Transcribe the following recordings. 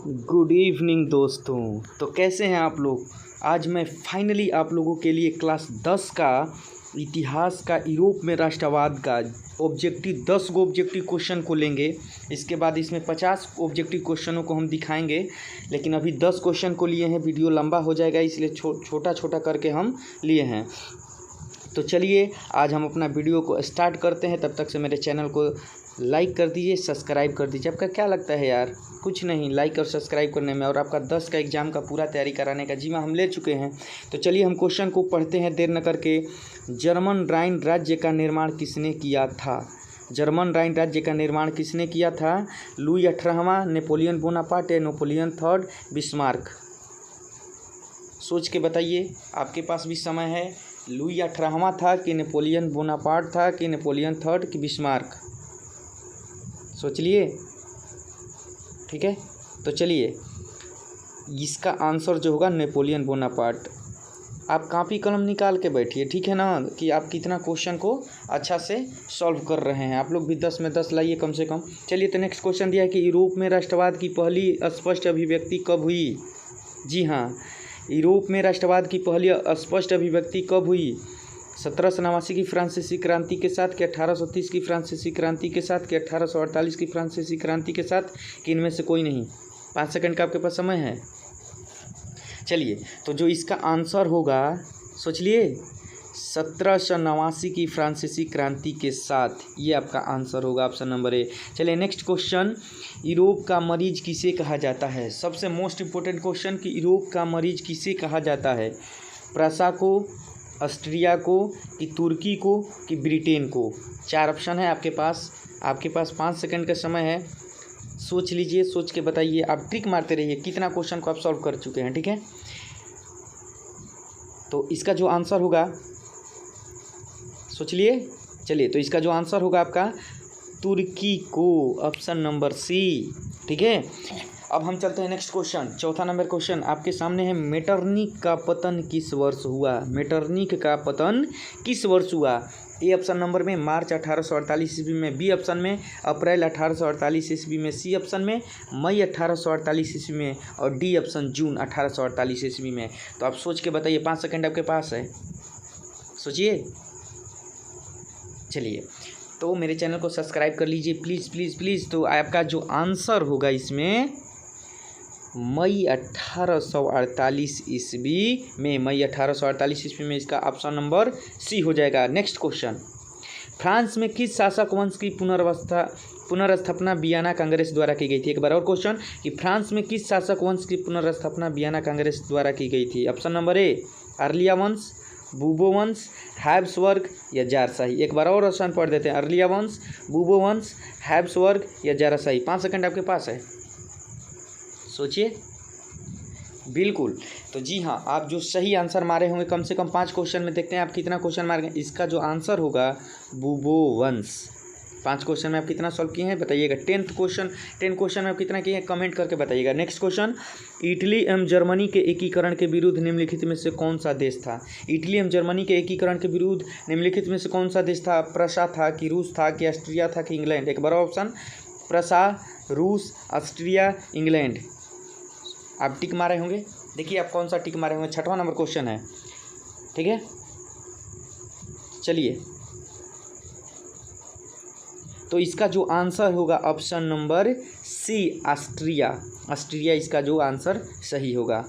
Good evening दोस्तों। तो कैसे हैं आप लोग। आज मैं फाइनली आप लोगों के लिए क्लास 10 का इतिहास का यूरोप में राष्ट्रवाद का ऑब्जेक्टिव 10 गो ऑब्जेक्टिव क्वेश्चन को लेंगे। इसके बाद इसमें 50 ऑब्जेक्टिव क्वेश्चनों को हम दिखाएंगे, लेकिन अभी 10 क्वेश्चन को लिए हैं। वीडियो लंबा हो जाएगा, इसलिए छोटा छोटा करके हम लिए हैं। तो चलिए आज हम अपना वीडियो को स्टार्ट करते हैं। तब तक से मेरे चैनल को लाइक कर दीजिए, सब्सक्राइब कर दीजिए। आपका क्या लगता है यार, कुछ नहीं लाइक और सब्सक्राइब करने में और आपका 10 का एग्ज़ाम का पूरा तैयारी कराने का जिम्मा हम ले चुके हैं। तो चलिए हम क्वेश्चन को पढ़ते हैं देर न करके। जर्मन राइन राज्य का निर्माण किसने किया था? जर्मन राइन राज्य का निर्माण किसने किया था? लुई 18वां, नेपोलियन बोनापार्ट या नेपोलियन थर्ड, बिस्मार्क? सोच के बताइए, आपके पास भी समय है। लुई 18वां था कि नेपोलियन बोनापार्ट था कि नेपोलियन थर्ड कि बिस्मार्क? सोच लिए, ठीक है। तो चलिए इसका आंसर जो होगा नेपोलियन बोनापार्ट। आप कॉपी कलम निकाल के बैठिए, ठीक है ना, कि आप कितना क्वेश्चन को अच्छा से सॉल्व कर रहे हैं। आप लोग भी 10 में 10 लाइए कम से कम। चलिए तो नेक्स्ट क्वेश्चन दिया है कि यूरोप में राष्ट्रवाद की पहली स्पष्ट अभिव्यक्ति कब हुई? जी हाँ, यूरोप में राष्ट्रवाद की पहली स्पष्ट अभिव्यक्ति कब हुई? 1789 की फ्रांसीसी क्रांति के साथ कि 1830 की फ्रांसीसी क्रांति के साथ कि 1848 की फ्रांसीसी क्रांति के साथ कि इनमें से कोई नहीं? 5 सेकंड का आपके पास समय है। चलिए तो जो इसका आंसर होगा, सोच लिए, 1789 की फ्रांसीसी क्रांति के साथ, ये आपका आंसर होगा, ऑप्शन नंबर ए। चलिए नेक्स्ट क्वेश्चन, यूरोप का मरीज किसे कहा जाता है? सबसे मोस्ट इम्पोर्टेंट क्वेश्चन कि यूरोप का मरीज किसे कहा जाता है? प्रसा को, ऑस्ट्रिया को कि तुर्की को कि ब्रिटेन को? 4 ऑप्शन है आपके पास। आपके पास 5 सेकंड का समय है, सोच लीजिए, सोच के बताइए। आप ट्रिक मारते रहिए कितना क्वेश्चन को आप सॉल्व कर चुके हैं, ठीक है। तो इसका जो आंसर होगा, सोच लिए। चलिए तो इसका जो आंसर होगा आपका तुर्की को, ऑप्शन नंबर सी, ठीक है। अब हम चलते हैं नेक्स्ट क्वेश्चन। चौथा नंबर क्वेश्चन आपके सामने है, मेटरनिक का पतन किस वर्ष हुआ? मेटरनिक का पतन किस वर्ष हुआ? ए ऑप्शन नंबर में मार्च 1848 ईस्वी में, बी ऑप्शन में अप्रैल 1848 ईस्वी में, सी ऑप्शन में मई 1848 ईस्वी में और डी ऑप्शन जून 1848 ईस्वी में। तो आप सोच के बताइए, 5 सेकंड आपके पास है, सोचिए। चलिए तो मेरे चैनल को सब्सक्राइब कर लीजिए प्लीज़ प्लीज़ प्लीज़। तो आपका जो आंसर होगा इसमें मई 1848 ईस्वी में, मई 1848 ईस्वी में, इसका ऑप्शन नंबर सी हो जाएगा। नेक्स्ट क्वेश्चन, फ्रांस में किस शासक वंश की पुनर्स्थापना वियना कांग्रेस द्वारा की गई थी? एक बार और क्वेश्चन कि फ्रांस में किस शासक वंश की पुनर्स्थापना वियना कांग्रेस द्वारा की गई थी? ऑप्शन नंबर ए अर्लिया वंश, बूबो वंश, हैब्सबर्ग या जारशाही? एक बार और ऑप्शन पढ़ देते हैं, अर्लिया वंश, बूबो वंश, हैब्सबर्ग या जारशाही? 5 सेकंड आपके पास है, सोचिए। बिल्कुल, तो जी हाँ, आप जो सही आंसर मारे होंगे कम से कम 5 क्वेश्चन में, देखते हैं आप कितना क्वेश्चन मार गए। इसका जो आंसर होगा बूबो वंश। 5 क्वेश्चन में आप कितना सॉल्व किए हैं बताइएगा। 10 क्वेश्चन में आप कितना किए हैं कमेंट करके बताइएगा। नेक्स्ट क्वेश्चन, इटली एवं जर्मनी के एकीकरण के विरुद्ध निम्नलिखित में से कौन सा देश था? इटली एवं जर्मनी के एकीकरण के विरुद्ध निम्नलिखित में से कौन सा देश था? प्रसा था कि रूस था कि ऑस्ट्रिया था कि इंग्लैंड? एक बार ऑप्शन, प्रसा, रूस, ऑस्ट्रिया, इंग्लैंड। आप टिक मारे होंगे, देखिए आप कौन सा टिक मारे होंगे। 6वां नंबर क्वेश्चन है, ठीक है। चलिए तो इसका जो आंसर होगा option number C, Austria. Austria इसका जो आंसर सही होगा।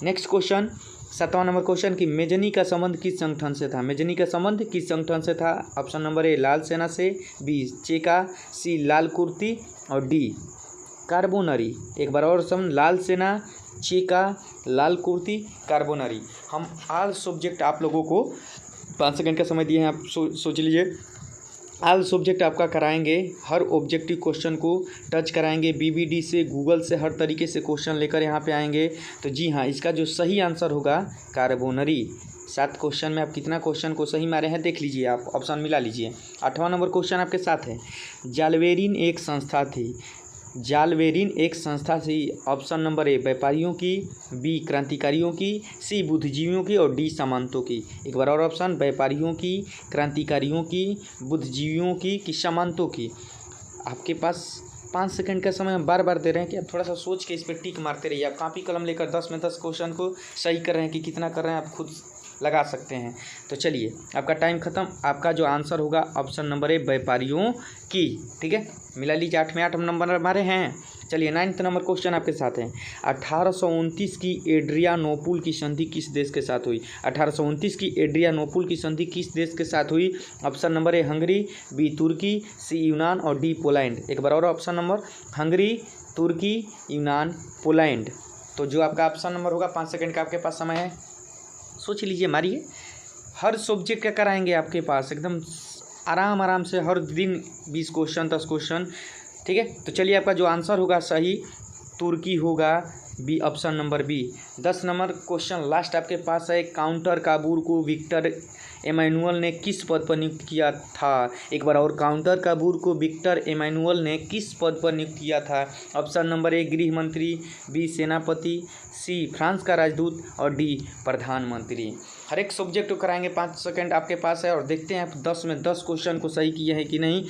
नेक्स्ट क्वेश्चन, 7वां नंबर क्वेश्चन कि मेजनी का संबंध किस संगठन से था? मेजनी का संबंध किस संगठन से था? ऑप्शन नंबर ए लाल सेना से, बी चेका, सी लाल कुर्ती और डी कार्बोनरी? एक बार और समझ, लाल सेना, चेका, लाल कुर्ती, कार्बोनरी। हम ऑल सब्जेक्ट आप लोगों को 5 सेकंड का समय दिए हैं, आप सोच लीजिए। ऑल सब्जेक्ट आपका कराएंगे, हर ऑब्जेक्टिव क्वेश्चन को टच कराएंगे, बीबीडी से, गूगल से, हर तरीके से क्वेश्चन लेकर यहाँ पे आएंगे। तो जी हाँ, इसका जो सही आंसर होगा कार्बोनरी। 7 क्वेश्चन में आप कितना क्वेश्चन को सही मारे हैं देख लीजिए, आप ऑप्शन मिला लीजिए। 8वां नंबर क्वेश्चन आपके साथ है, जालवेरिन एक संस्था थी। जालवेरिन एक संस्था थी। ऑप्शन नंबर ए व्यापारियों की, बी क्रांतिकारियों की, सी बुद्धिजीवियों की और डी सामंतों की? एक बार और ऑप्शन, व्यापारियों की, क्रांतिकारियों की, बुद्धिजीवियों की कि सामंतों की? आपके पास 5 सेकंड का समय हम बार बार दे रहे हैं कि आप थोड़ा सा सोच के इस पर टिक मारते रहिए। आप कॉपी कलम लेकर 10 में 10 क्वेश्चन को सही कर रहे हैं कि कितना कर रहे हैं आप खुद लगा सकते हैं। तो चलिए आपका टाइम ख़त्म। आपका जो आंसर होगा ऑप्शन नंबर ए व्यापारियों की। ठीक है, मिला लीजिए 8 में 8 नंबर हमारे हैं। चलिए 9th नंबर क्वेश्चन आपके साथ है। 1829 की एड्रियानोपुल की संधि किस देश के साथ हुई? 1829 की एड्रियानोपुल की संधि किस देश के साथ हुई? Option number A Hungary, B तुर्की, सी यूनान और डी पोलैंड। एक बार और ऑप्शन नंबर, हंगरी, तुर्की, यूनान, पोलैंड। तो जो आपका ऑप्शन नंबर होगा 5 सेकंड का आपके पास समय है, सोच लीजिए, मारिए। हर सब्जेक्ट का कराएंगे आपके पास एकदम आराम से, हर दिन 20 क्वेश्चन 10 क्वेश्चन। ठीक है, तो चलिए आपका जो आंसर होगा सही तुर्की होगा, B option number B. 10 number question last आपके पास है। काउंटर काबूर को विक्टर एमैनुअल ने किस पद पर नियुक्त किया था? एक बार और, काउंटर काबूर को विक्टर एमैनुअल ने किस पद पर नियुक्त किया था? ऑप्शन नंबर ए गृह मंत्री, बी सेनापति, सी फ्रांस का राजदूत और डी प्रधानमंत्री। हर एक सब्जेक्ट को कराएंगे, 5 सेकंड आपके पास है और देखते हैं आप 10 में 10 क्वेश्चन को सही किए हैं कि नहीं,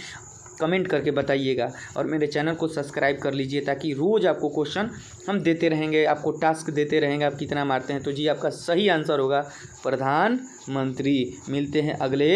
कमेंट करके बताइएगा। और मेरे चैनल को सब्सक्राइब कर लीजिए ताकि रोज़ आपको क्वेश्चन हम देते रहेंगे, आपको टास्क देते रहेंगे, आप कितना मारते हैं। तो जी आपका सही आंसर होगा प्रधानमंत्री। मिलते हैं अगले